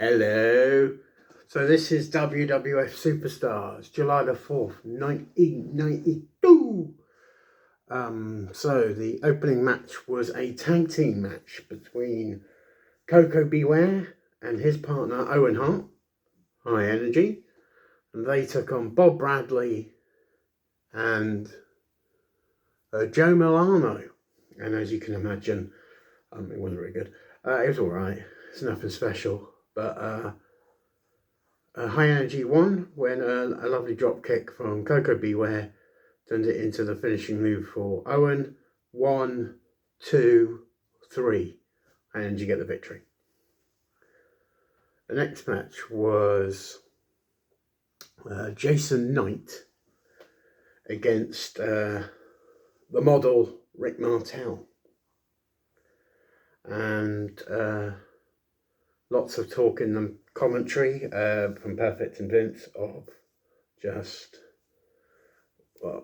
Hello. So this is WWF Superstars, July the 4th, 1992. So the opening match was a tag team match between Koko Beware and his partner Owen Hart, High Energy, and they took on Bob Bradley and Joe Milano. And as you can imagine, it wasn't very good. It was alright. It's nothing special, but High Energy won when a lovely drop kick from Koko Beware turned it into the finishing move for Owen. 1, 2, 3. High Energy get the victory. The next match was Jason Knight against the model Rick Martel. And lots of talk in the commentary from Perfect and Vince of just, well,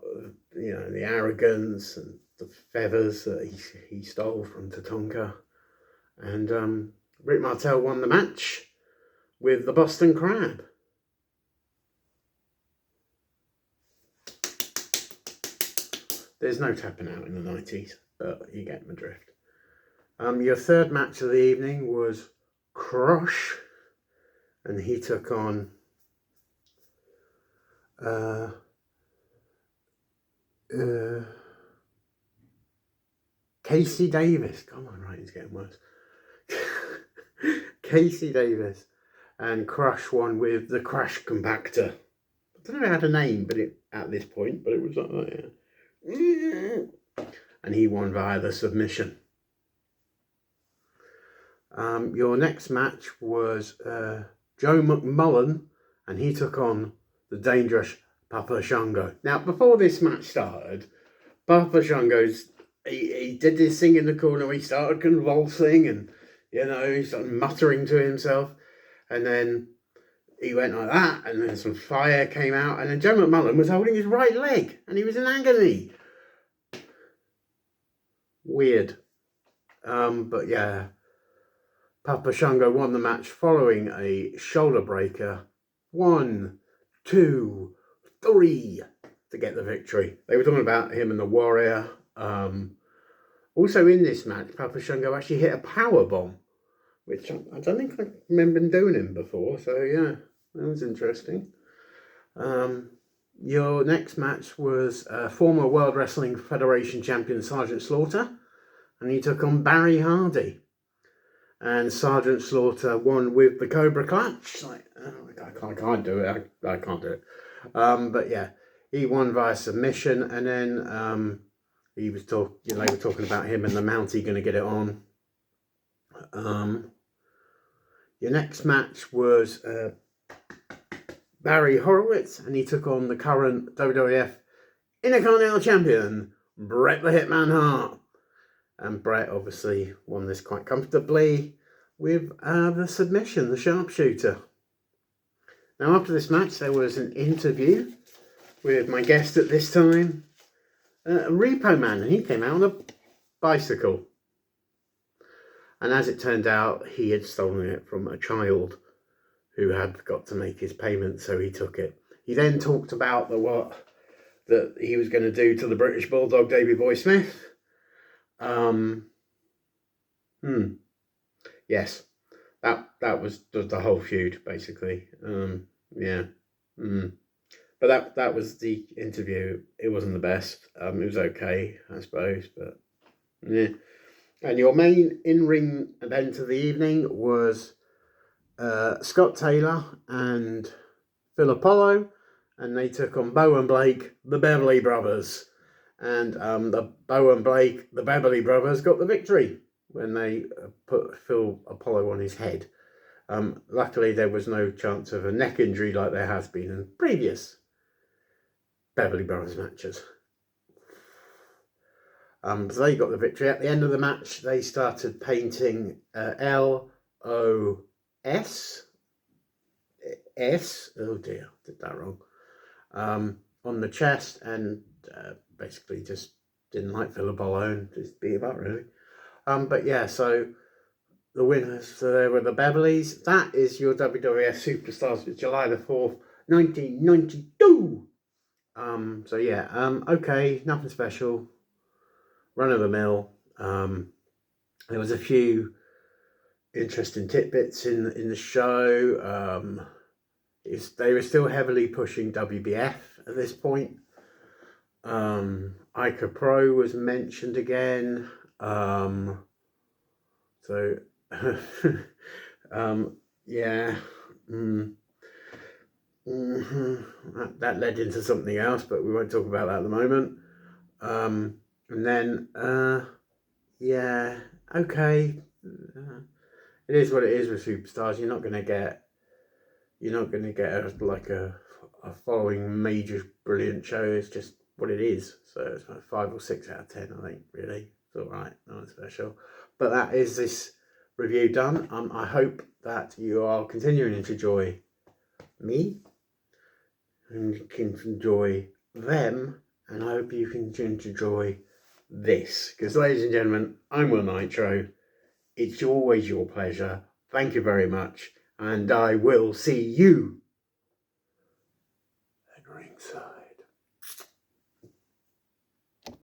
you know, the arrogance and the feathers that he stole from Tatanka. And Rick Martel won the match with the Boston Crab. There's no tapping out in the 90s, but you get my drift. Your third match of the evening was Crush, and he took on Casey Davis. Come on, writing's getting worse. Casey Davis, and Crush won with the Crash Compactor. I don't know if it had a name, but at this point, but it was like that, yeah. And he won via the submission. Your next match was Joe McMullen, and he took on the dangerous Papa Shango. Now, before this match started, Papa Shango's he did this thing in the corner. He started convulsing, and you know, he started muttering to himself, and then he went like that, and then some fire came out, and then Joe McMullen was holding his right leg, and he was in agony. Weird, but yeah. Papa Shango won the match following a shoulder breaker. 1, 2, 3 to get the victory. They were talking about him and the Warrior. Also in this match, Papa Shango actually hit a power bomb, which I don't think I remember doing him before. So yeah, that was interesting. Your next match was former World Wrestling Federation champion Sergeant Slaughter, and he took on Barry Hardy. And Sergeant Slaughter won with the Cobra Clutch. Like, I can't do it. I can't do it. But yeah, he won via submission, and then they were talking about him and the Mountie going to get it on. Your next match was Barry Horowitz, and he took on the current WWF Intercontinental Champion Bret the Hitman Hart. And Bret obviously won this quite comfortably with the submission, the sharpshooter. Now, after this match, there was an interview with my guest at this time, Repo Man, and he came out on a bicycle. And as it turned out, he had stolen it from a child who had got to make his payment, so he took it. He then talked about what that he was going to do to the British Bulldog, Davey Boy Smith. Yes, that was the whole feud, basically. Yeah. But that was the interview. It wasn't the best. It was okay, I suppose, but yeah. And your main in-ring event of the evening was Scott Taylor and Phil Apollo, and they took on Bo and Blake, the Beverly Brothers. And the Bo and Blake, the Beverly Brothers, got the victory when they put Phil Apollo on his head. Luckily, there was no chance of a neck injury like there has been in previous Beverly Brothers matches. So they got the victory. At the end of the match, they started painting LOS. Oh dear, did that wrong. On the chest, and basically just didn't like Phil Apollo and just beat him up, really. But yeah, so the winners. So there were the Beverleys. That is your WWF Superstars for July the 4th, 1992. So yeah, okay, nothing special. Run of the mill. There was a few interesting tidbits in the show. They were still heavily pushing WBF at this point. Ica Pro was mentioned again. So, yeah. That led into something else, but we won't talk about that at the moment. And then, yeah, okay. It is what it is with Superstars. You're not going to get a following major brilliant show. It's just what it is. So it's like 5 or 6 out of 10, I think. Really, it's all right, not special. But that is this review done. I hope that you are continuing to enjoy me and you can enjoy them, and I hope you can enjoy this. Because, ladies and gentlemen, I'm Will Nitro. It's always your pleasure. Thank you very much, and I will see you